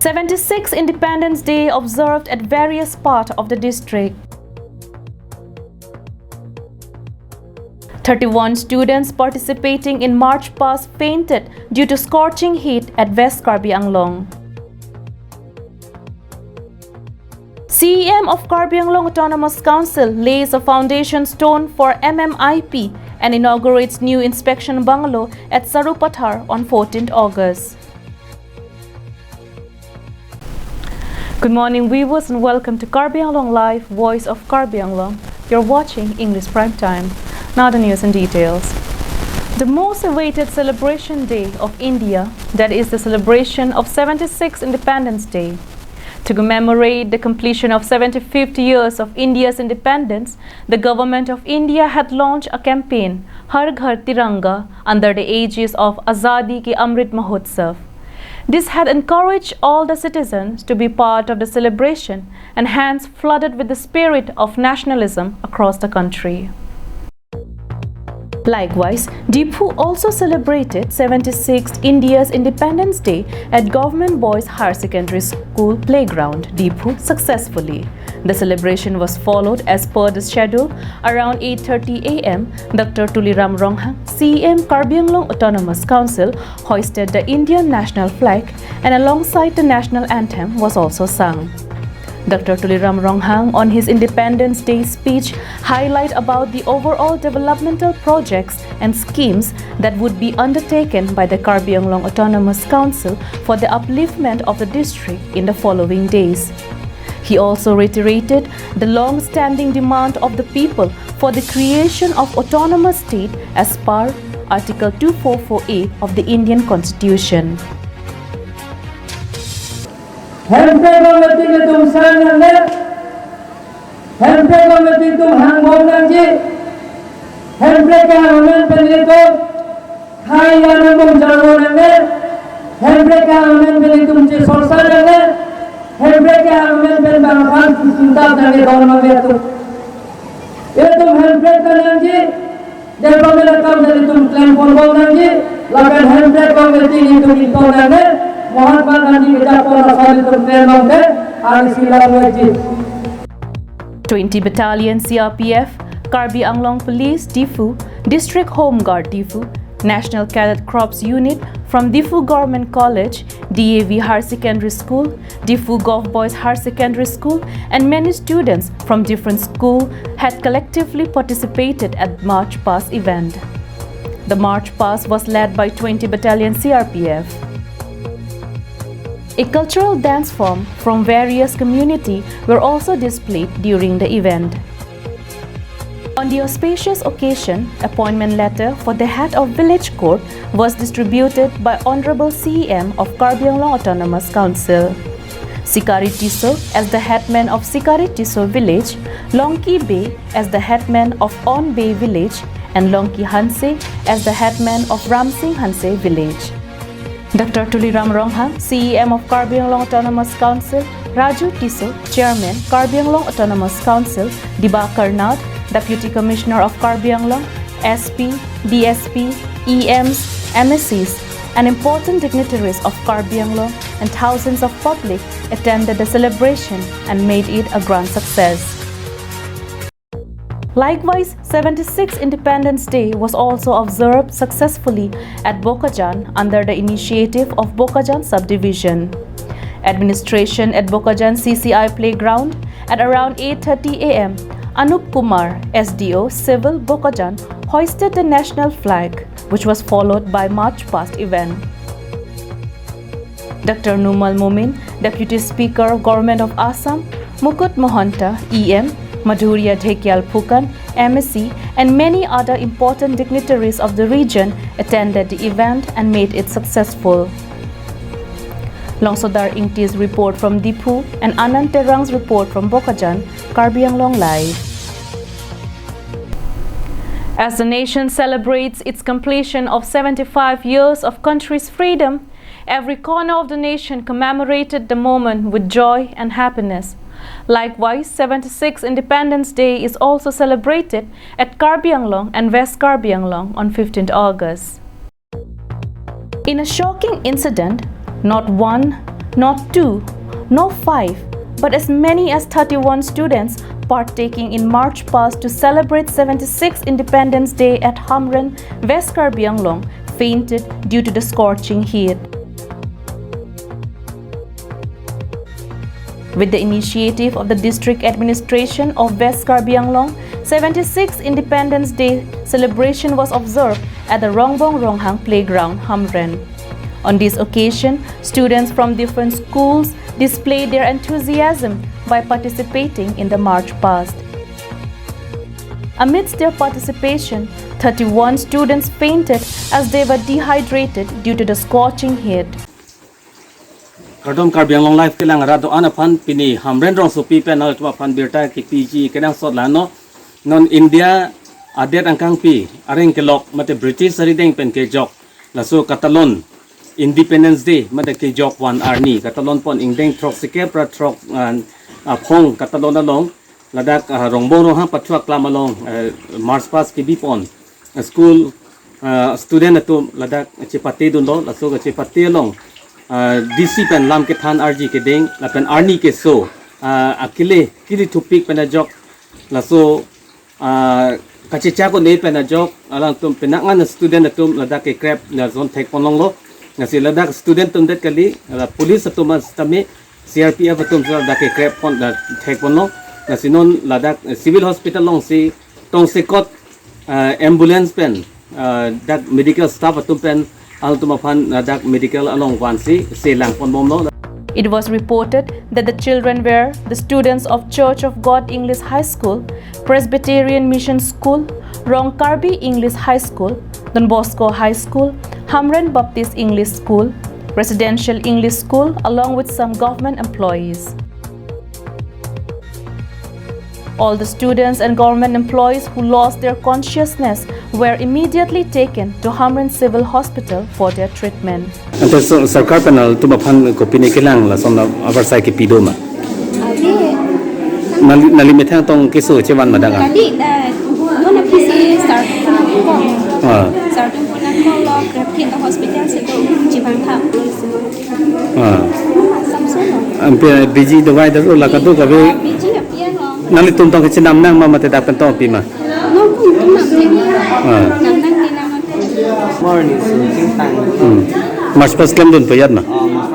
76 Independence Day observed at various parts of the district. 31 students participating in March Past fainted due to scorching heat at West Karbi Anglong. CEM of Karbi Anglong Autonomous Council lays a foundation stone for MMIP and inaugurates new inspection bungalow at Sarupathar on 14th August. Good morning viewers and welcome to Karbi Anglong Live, Voice of Karbi Anglong. You're watching English Prime Time. Now the news and details. The most awaited celebration day of India, that is the celebration of 76th Independence Day. To commemorate the completion of 75 years of India's independence, the Government of India had launched a campaign, Har Ghar Tiranga, under the aegis of Azadi Ki Amrit Mahotsav. This had encouraged all the citizens to be part of the celebration and hence flooded with the spirit of nationalism across the country. Likewise, Deephu also celebrated 76th India's Independence Day at Government Boys Higher Secondary School playground, Deephu, successfully. The celebration was followed as per the schedule. Around 8:30 a.m., Dr. Tuliram Ronghang, CEM Karbi Anglong Autonomous Council, hoisted the Indian national flag and alongside the national anthem was also sung. Dr. Tuliram Ronghang on his Independence Day speech highlighted about the overall developmental projects and schemes that would be undertaken by the Karbi Anglong Autonomous Council for the upliftment of the district in the following days. He also reiterated the long-standing demand of the people for the creation of autonomous state as per Article 244A of the Indian Constitution. Hamren committee ne tum sang ne, Hamren committee tum hang bom nanji, Hamren ka Hamren pene to, khai yana bom jalo ne, Hamren ka Hamren pene tum je sorsa ne, Hamren ka Hamren pene bangpan cinta jane dorma me tu. Ye tum Hamren ka nanji, jab pamela kam jane tum claim bom nanji, lagan Hamren committee ni tum ito ne. 20 Battalion CRPF, Karbi Anglong Police Deephu, District Home Guard Deephu, National Cadet Corps Unit from Deephu Government College, DAV Higher Secondary School, Deephu Gov Boys Higher Secondary School, and many students from different schools had collectively participated at March Past event. The March Past was led by 20 Battalion CRPF. A cultural dance form from various communities were also displayed during the event. On the auspicious occasion, appointment letter for the head of village court was distributed by Honorable CEM of Karbi Anglong Autonomous Council. Sikari Tiso as the headman of Sikari Tiso village, Longki Bay as the headman of On Bay village, and Longki Hanse as the headman of Ramsing Hanse village. Dr. Tuliram Ronghang, CEM of Karbi Anglong Autonomous Council, Raju Tiso, Chairman, Karbi Anglong Autonomous Council, Dibakar Nath, Deputy Commissioner of Karbi Anglong, SP, DSP, EMs, MSCs, and important dignitaries of Karbi Anglong and thousands of public attended the celebration and made it a grand success. Likewise, 76th Independence Day was also observed successfully at Bokojan under the initiative of Bokojan Subdivision. Administration at Bokojan CCI Playground at around 8:30 a.m. Anup Kumar, SDO Civil Bokojan, hoisted the national flag, which was followed by March Past event. Dr. Numal Momin, Deputy Speaker of Government of Assam, Mukut Mohanta, EM, Madhurya Dhekyal Phukan, MSc, and many other important dignitaries of the region attended the event and made it successful. Longsodar Ingti's report from Deephu and Anand Terang's report from Bokojan, Karbi Anglong Live. As the nation celebrates its completion of 75 years of country's freedom, every corner of the nation commemorated the moment with joy and happiness. Likewise, 76th Independence Day is also celebrated at Karbi Anglong and West Karbi Anglong on 15th August. In a shocking incident, not one, Not 2, not 5, but as many as 31 students partaking in March Past to celebrate 76th Independence Day at Hamren, West Karbi Anglong, fainted due to the scorching heat. With the initiative of the District Administration of West Karbi Anglong, 76th Independence Day celebration was observed at the Rongbong Ronghang Playground, Hamren. On this occasion, students from different schools displayed their enthusiasm by participating in the March Past. Amidst their participation, 31 students fainted as they were dehydrated due to the scorching heat. Kardom Karbi Anglong life kilang rado anapan pini Hamren rong supi penal tuma pan birta ki PG kenang sot lano non India adet angkang pi areng kelok mate British sarideng pen ke jok laso Catalan Independence Day mate ke jok wan arni Catalan pon ingdeng trok sike pra trok phong Catalan along ladak rongbong rohang patwa klamalong March Past ki bipon school student atum ladak chepate dundo laso chepate long DC pen lam ke than RG ke ding la pen arni ke so akile kili tupik pen jok la so kachicha ko nei pen jok alang tum penangan student tum la dak ke crap na zon thek ponong lo na si la dak student tum det kali la police tum stame CRPF tum la dak ke crap pon da thek ponong na sinon la dak civil hospital long si tong sekot ambulance pen dak medical staff tum pen medical along It was reported that the children were the students of Church of God English High School, Presbyterian Mission School, Rong Karbi English High School, Don Bosco High School, Hamren Baptist English School, Residential English School, along with some government employees. All the students and government employees who lost their consciousness were immediately taken to Hamren Civil Hospital for their treatment. Ante sarkar panel tu mapan ko pini kilang la somna avarsai ki pidoma. Nali methang tong kisu chewan madaga. Tadi dah mana kisi start start pun aku lo ke hospital situ Jepang Thap. Samsung. Ampe biji dawai daru la kadu kabe. Biji apa ya lo? Nali tum tong kecil nang mama tidak pentong pima. No pun tu nak sini. Nang di nama tu. Morning, sing tang. Mas pas kem dun payat ma. Mas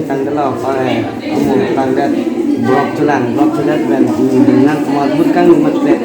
tang kalau oleh umum tang dat blok tulan ben dengan kemud kang metlek.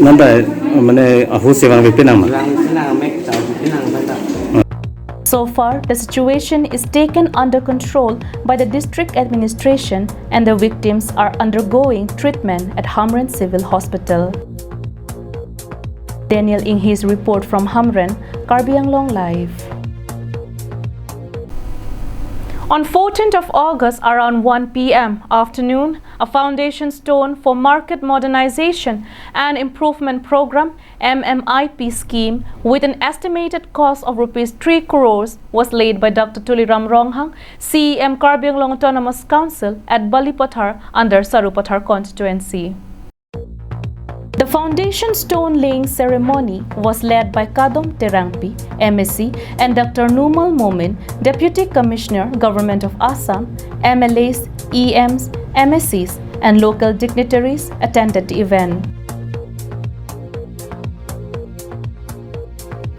Nanda mane ahu sewang bipinang ma. Lang sinang mek tau pinang bata. So far, the situation is taken under control by the district administration and the victims are undergoing treatment at Hamren Civil Hospital. Daniel in his report from Hamren, Karbi Anglong Live. On 14th of August around 1 p.m. afternoon, a foundation stone for Market Modernization and Improvement Program MMIP scheme with an estimated cost of Rs 3 crores was laid by Dr. Tuliram Ronghang, CEM Karbi Anglong Autonomous Council at Balipathar under Sarupathar constituency. The foundation stone laying ceremony was led by Kadom Terangpi, MSc, and Dr. Numal Momin, Deputy Commissioner, Government of Assam. MLAs, EMs, MScs, and local dignitaries attended the event.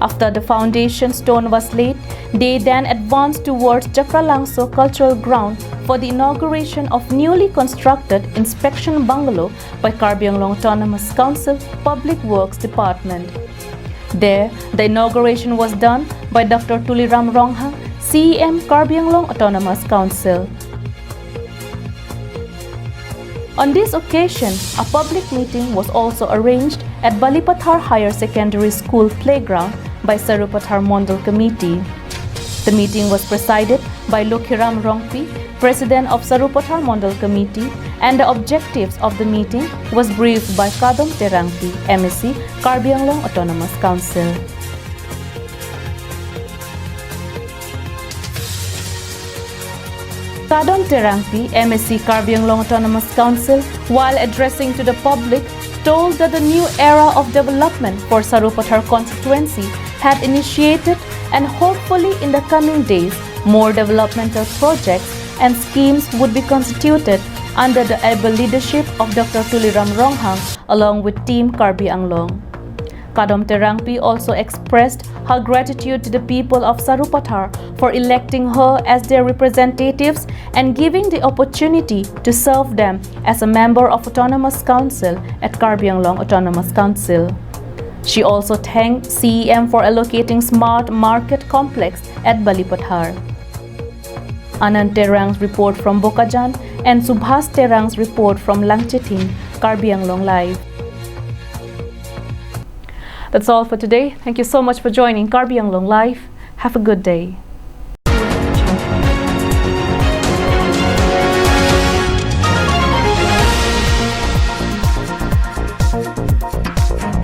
After the foundation stone was laid, they then advanced towards Jakralangso Cultural Ground for the inauguration of newly constructed inspection bungalow by Karbi Anglong Autonomous Council Public Works Department. There, the inauguration was done by Dr. Tuliram Ronghang, CEM Karbi Anglong Autonomous Council. On this occasion, a public meeting was also arranged at Balipathar Higher Secondary School Playground by Sarupathar Mondal Committee. The meeting was presided by Lokhiram Rongpi, President of Sarupathar Mondal Committee, and the objectives of the meeting was briefed by Kadom Terangpi, MSc, Karbi Anglong Autonomous Council. Kadom Terangpi, MSc, Karbi Anglong Autonomous Council, while addressing to the public, told that the new era of development for Sarupathar constituency had initiated and hopefully in the coming days More developmental projects and schemes would be constituted under the able leadership of Dr. Tuliram Ronghang along with Team Karbi Anglong. Kadom Terangpi also expressed her gratitude to the people of Sarupathar for electing her as their representatives and giving the opportunity to serve them as a member of Autonomous Council at Karbi Anglong Autonomous Council. She also thanked CEM for allocating Smart Market Complex at Balipathar. Anand Terang's report from Bokojan and Subhas Terang's report from Langcheting, Karbi Anglong Live. That's all for today. Thank you so much for joining Karbi Anglong Live. Have a good day.